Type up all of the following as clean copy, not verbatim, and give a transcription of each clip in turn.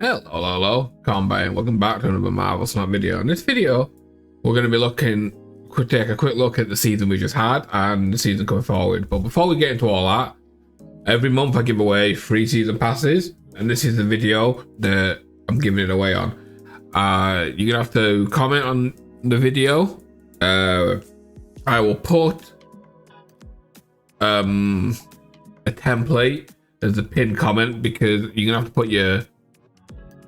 Hello, Combat, and welcome back to another Marvel Snap video. In this video, we're going to be take a quick look at the season we just had and the season coming forward. But before we get into all that, every month I give away free season passes, and this is the video that I'm giving it away on. You're going to have to comment on the video. I will put a template as a pinned comment because you're going to have to put your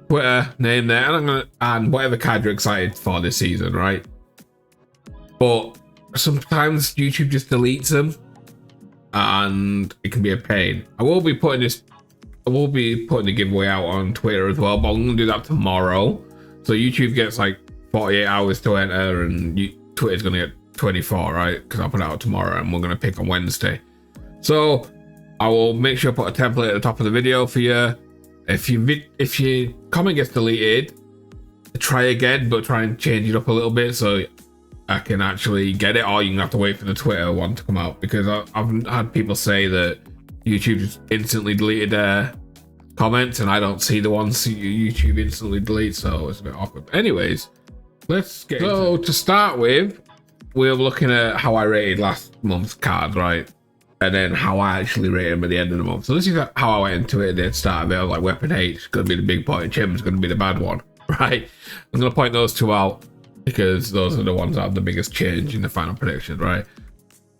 Twitter name there, and I'm gonna add whatever card you're excited for this season, right? But sometimes YouTube just deletes them, and it can be a pain. I will be putting the giveaway out on Twitter as well, but I'm gonna do that tomorrow. So YouTube gets like 48 hours to enter, and Twitter's gonna get 24, right? Because I'll put it out tomorrow, and we're gonna pick on Wednesday. So I will make sure I put a template at the top of the video for you. If your comment gets deleted, try again, but try and change it up a little bit so I can actually get it, or you can have to wait for the Twitter one to come out, because I've had people say that YouTube just instantly deleted their comments and I don't see the ones YouTube instantly deletes, so it's a bit awkward. Anyways, let's get into it. To start with, we're looking at how I rated last month's cards, right? And then how I actually rate them at the end of the month. So this is how I went into it at the start of it. I was like, Weapon H is going to be the big point, and Chim's going to be the bad one, right? I'm going to point those two out because those are the ones that have the biggest change in the final predictions, right?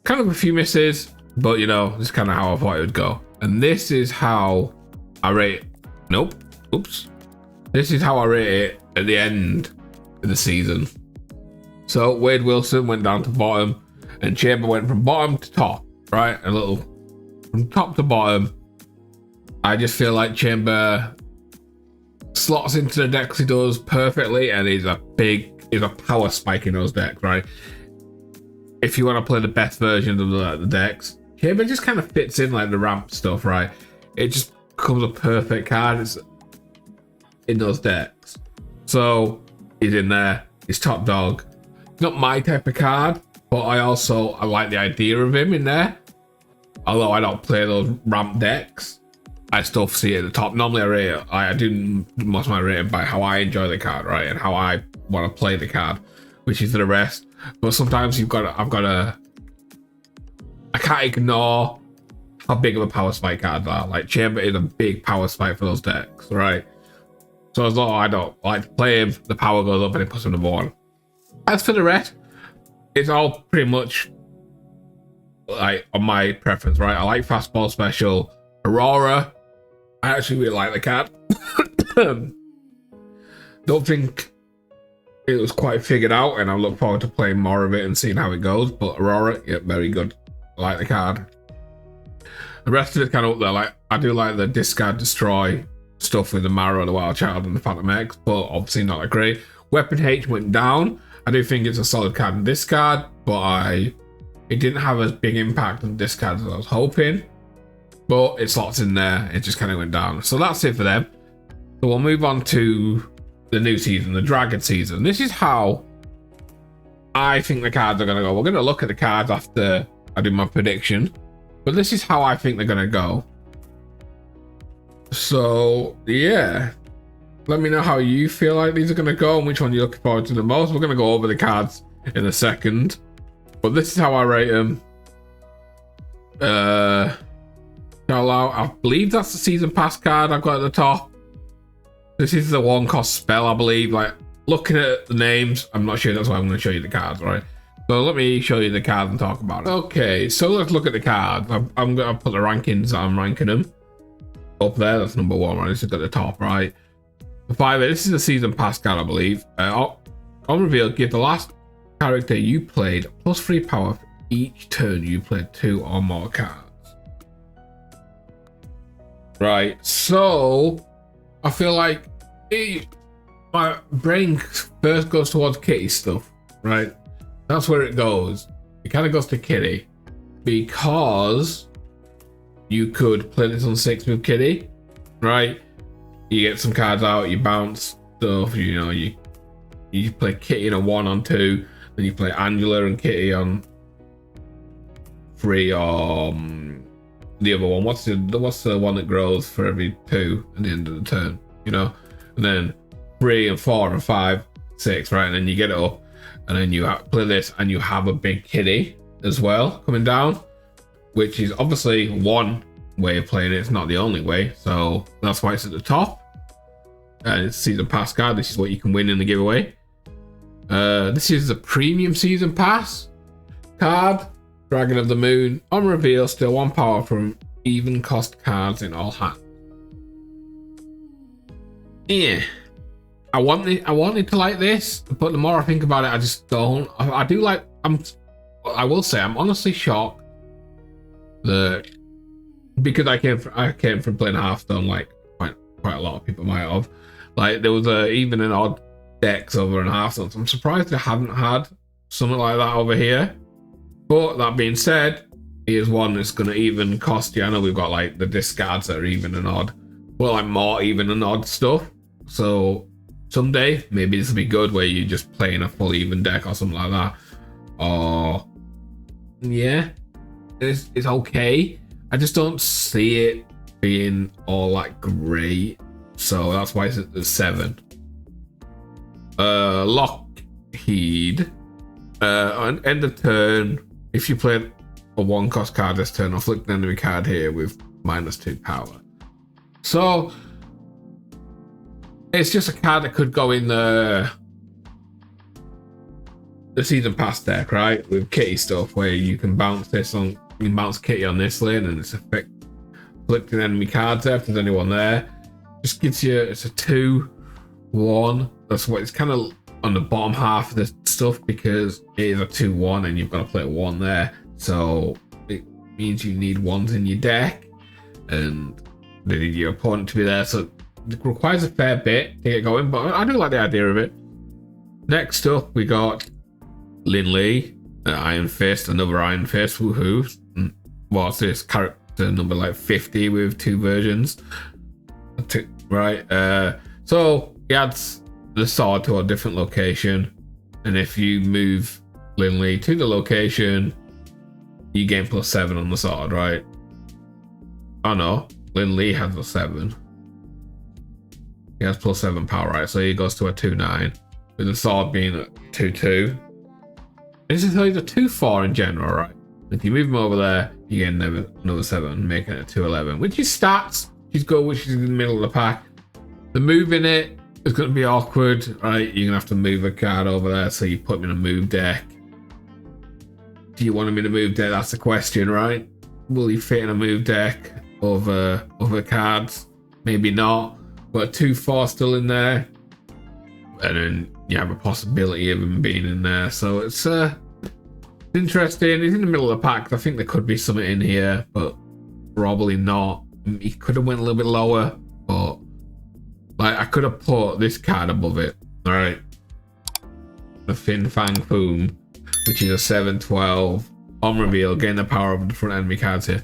Kind of a few misses, but you know, this is kind of how I thought it would go. And this is how I rate. Nope. Oops. This is how I rate it at the end of the season. So Wade Wilson went down to bottom, and Chamber went from bottom to top. Right, a little from top to bottom. I just feel like Chamber slots into the decks he does perfectly, and he's a power spike in those decks, right? If you want to play the best version of the decks, Chamber just kind of fits in like the ramp stuff, right? It just becomes a perfect card. It's in those decks, so he's in there. He's top dog. Not my type of card, but I like the idea of him in there. Although I don't play those ramp decks, I still see it at the top. Normally I do most of my rating by how I enjoy the card, right? And how I want to play the card, which is the rest. But sometimes I can't ignore how big of a power spike cards are. Like Chamber is a big power spike for those decks, right? So as long as I don't like to play him, the power goes up and it puts him number one. As for the rest, it's all pretty much like on my preference, right? I like Fastball Special. Aurora, I actually really like the card. Don't think it was quite figured out, and I look forward to playing more of it and seeing how it goes. But Aurora, yeah, very good. I like the card. The rest of it kind of up there. Like I do like the discard destroy stuff with the Marrow, the Wild Child, and the Phantom X, but obviously not that great. Weapon H went down. I do think it's a solid card in discard, but it didn't have as big impact on discard as I was hoping. But it slots in there. It just kind of went down. So that's it for them. So we'll move on to the new season, the Dragon season. This is how I think the cards are going to go. We're going to look at the cards after I do my prediction, but this is how I think they're going to go. So yeah, let me know how you feel like these are going to go and which one you're looking forward to the most. We're going to go over the cards in a second, but this is how I rate them. I believe that's the season pass card I've got at the top. This is the one cost spell, I believe. Like looking at the names, I'm not sure. That's why I'm going to show you the cards, right? So let me show you the cards and talk about it. Okay, so let's look at the cards. I'm going to put the rankings that I'm ranking them up there. That's number one, right? This is at the top, right? This is a season pass card, I believe. On reveal, give the last character you played +3 power for each turn you played 2 or more cards. Right, so I feel like my brain first goes towards Kitty stuff, right? That's where it goes. It kind of goes to Kitty because you could play this on 6 with Kitty, right? You get some cards out, you bounce stuff, you know, you play Kitty in a 1 on 2, then you play Angela and Kitty on 3 or the other one. What's the one that grows for every 2 at the end of the turn? You know, and then 3 and 4 and 5, 6, right? And then you get it up, and then you play this, and you have a big kitty as well coming down, which is obviously one way of playing it. It's not the only way, so that's why it's at the top. And it's season pass card. This is what you can win in the giveaway. This is the premium season pass card. Dragon of the Moon. On reveal, still 1 power from even cost cards in all hands. Yeah, I wanted to like this, but the more I think about it, I just don't. I do like. I will say I'm honestly shocked that, because I came from playing Hearthstone, like quite a lot of people might have. Like there was even an odd decks over in Hearthstone. So I'm surprised they haven't had something like that over here. But that being said, here's one that's going to even cost you. I know we've got like the discards that are even and odd, well, like more even and odd stuff. So someday maybe this will be good, where you're just playing a full even deck or something like that. Or yeah, it's okay. I just don't see it being all like great. So that's why it's at the 7. Lockheed. On end of turn, if you play a 1 cost card this turn, afflict an enemy card here with -2 power. So it's just a card that could go in the season pass deck, right? With kitty stuff, where you can bounce this on, you can bounce kitty on this lane, and it's afflicting enemy cards there if there's anyone there. Just gives you, it's a 2/1. That's what it's kind of on the bottom half of the stuff, because it is a 2/1 and you've got to play a 1 there. So it means you need 1s in your deck, and they need your opponent to be there. So it requires a fair bit to get going, but I do like the idea of it. Next up, we got Lin Lee, Iron Fist, another Iron Fist. Woohoo! What's this character number like 50 with 2 versions? Right. So he adds the sword to a different location, and if you move Lin Lee to the location, you gain +7 on the sword, right? Oh no, Lin Lee has a 7. He has +7 power, right? So he goes to a 2/9, with the sword being a 2/2. This is a 2/4 in general, right? If you move him over there, you get another 7, making it a 2/11, which is stats. He's good, which is in the middle of the pack. The move in it is going to be awkward, right? You're going to have to move a card over there, so you put him in a move deck. Do you want him in a move deck? That's the question, right? Will he fit in a move deck over other cards? Maybe not, but 2/4 still in there. And then you have a possibility of him being in there. So it's interesting. He's in the middle of the pack. I think there could be something in here, but probably not. He could have went a little bit lower, but like I could have put this card above it. All right, the Fin Fang Foom, which is a 7/12 on reveal, gain the power of the front enemy cards here.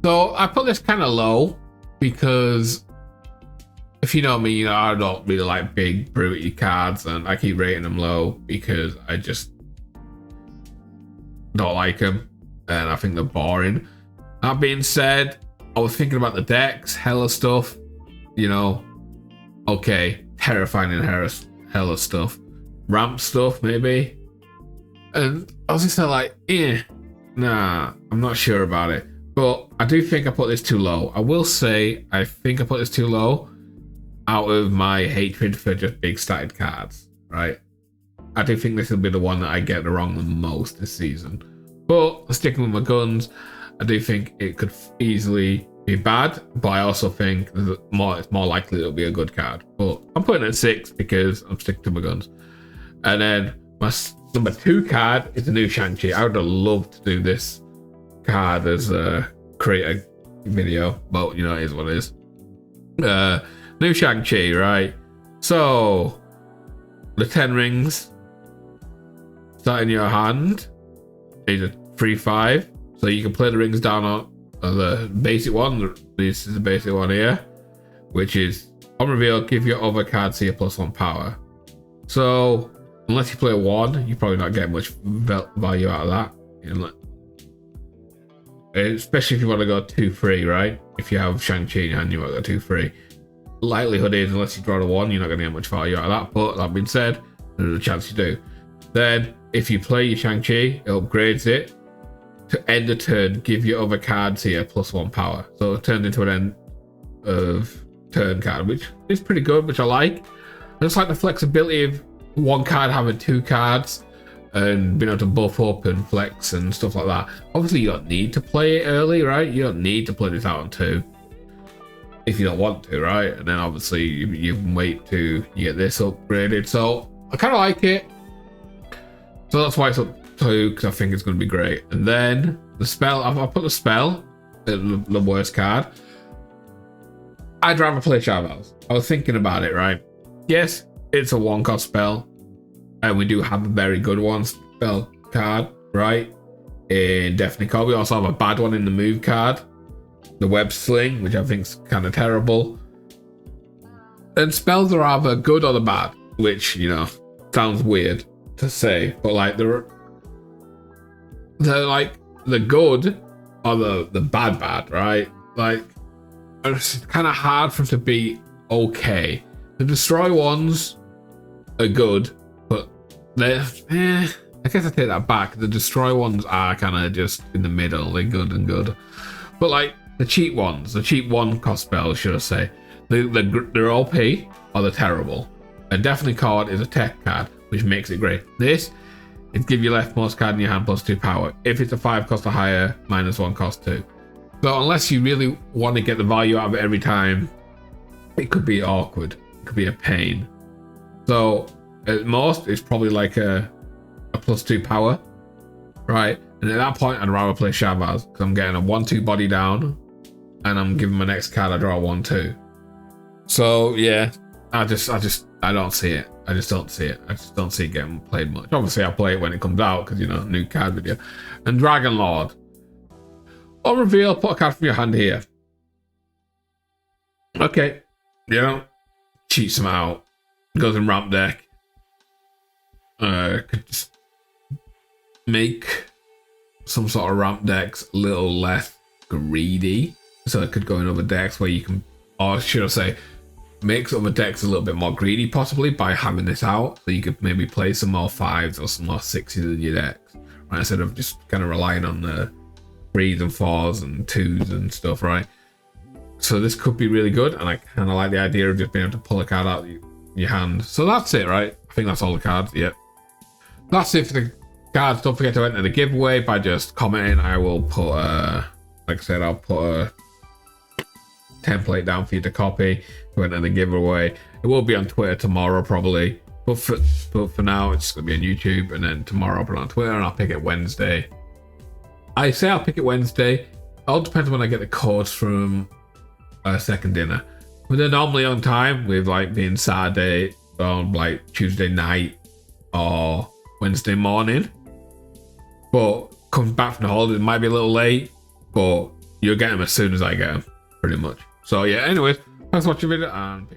So I put this kind of low because, if you know me, you know I don't really like big brutey cards, and I keep rating them low because I just don't like them, and I think they're boring. That being said, I was thinking about the decks, hella stuff, you know. Okay, terrifying and hella stuff, ramp stuff maybe, and I was just like, nah, I'm not sure about it. But I do think I put this too low. I will say I think I put this too low out of my hatred for just big statted cards, right? I do think this will be the one that I get wrong the most this season. But sticking with my guns, I do think it could easily be bad, but I also think it's more likely it'll be a good card. But I'm putting it at 6 because I'm sticking to my guns. And then my number 2 card is the new Shang-Chi. I would have loved to do this card as a creator video, but you know, it is what it is. New Shang-Chi, right? So the 10 rings start in your hand. These are 3/5, so you can play the rings down on the basic one. This is the basic one here, which is on reveal, give your other cards here +1 power. So unless you play a 1, you probably not get much value out of that, you know, especially if you want to go 2/3, right? If you have Shang-Chi in your hand, you want to go 2/3. likelihood is, unless you draw a 1, you're not going to get much value out of that. But that being said, there's a chance you do. Then, if you play your Shang-Chi, it upgrades it to end the turn, give your other cards here +1 power. So it turns into an end of turn card, which is pretty good, which I like. I just like the flexibility of one card having 2 cards and being able to buff up and flex and stuff like that. Obviously, you don't need to play it early, right? You don't need to play this out on 2 if you don't want to, right? And then obviously you can wait to you get this upgraded. So I kind of like it. So that's why it's up 2, because I think it's going to be great. And then the spell, I'll put the spell at the worst card. I'd rather play Shavaz. I was thinking about it, right? Yes, it's a 1-cost spell, and we do have a very good one spell card, right? In Deafening Cold. We also have a bad one in the move card, the Web Sling, which I think is kind of terrible. And spells are either good or the bad, which, you know, sounds weird to say, but like they're like the good or the bad, right? Like it's kind of hard for them to be okay. The destroy ones are good, but they're I guess I take that back. The destroy ones are kind of just in the middle. They're good and good, but like the cheap ones, the cheap 1-cost spells, should I say, they're OP or they're terrible. And Deafening Cold is a tech card, which makes it great. This, it gives you leftmost card in your hand +2 power. If it's a 5-cost or higher, -1 cost 2. So unless you really want to get the value out of it every time, it could be awkward. It could be a pain. So at most, it's probably like a +2 power, right? And at that point, I'd rather play Shavaz because I'm getting a 1/2 body down, and I'm giving my next card I draw a 1/2. So yeah, I don't see it. I just don't see it. I just don't see it getting played much. Obviously, I'll play it when it comes out because, you know, new card video. And Dragon Lord. On reveal, put a card from your hand here. Okay, you know, cheats them out. Goes in ramp deck. Could just make some sort of ramp decks a little less greedy. So it could go in other decks where you can, or should I say, makes other decks a little bit more greedy possibly by having this out. So you could maybe play some more 5s or some more 6s in your decks, right? Instead of just kind of relying on the 3s and 4s and 2s and stuff, right? So this could be really good, and I kind of like the idea of just being able to pull a card out of your hand. So that's it, right? I think that's all the cards. Yep. That's it for the cards. Don't forget to enter the giveaway by just commenting. I will put like I said, I'll put a template down for you to copy to enter the giveaway. It will be on Twitter tomorrow probably, but for now it's going to be on YouTube, and then tomorrow I'll put it on Twitter, and I'll pick it Wednesday. I say I'll pick it Wednesday. It all depends when I get the codes from Second Dinner. But they're normally on time, with like being Saturday or like Tuesday night or Wednesday morning. But comes back from the holidays, it might be a little late, but you'll get them as soon as I get them, pretty much. So yeah, anyways, thanks for watching the video, and peace.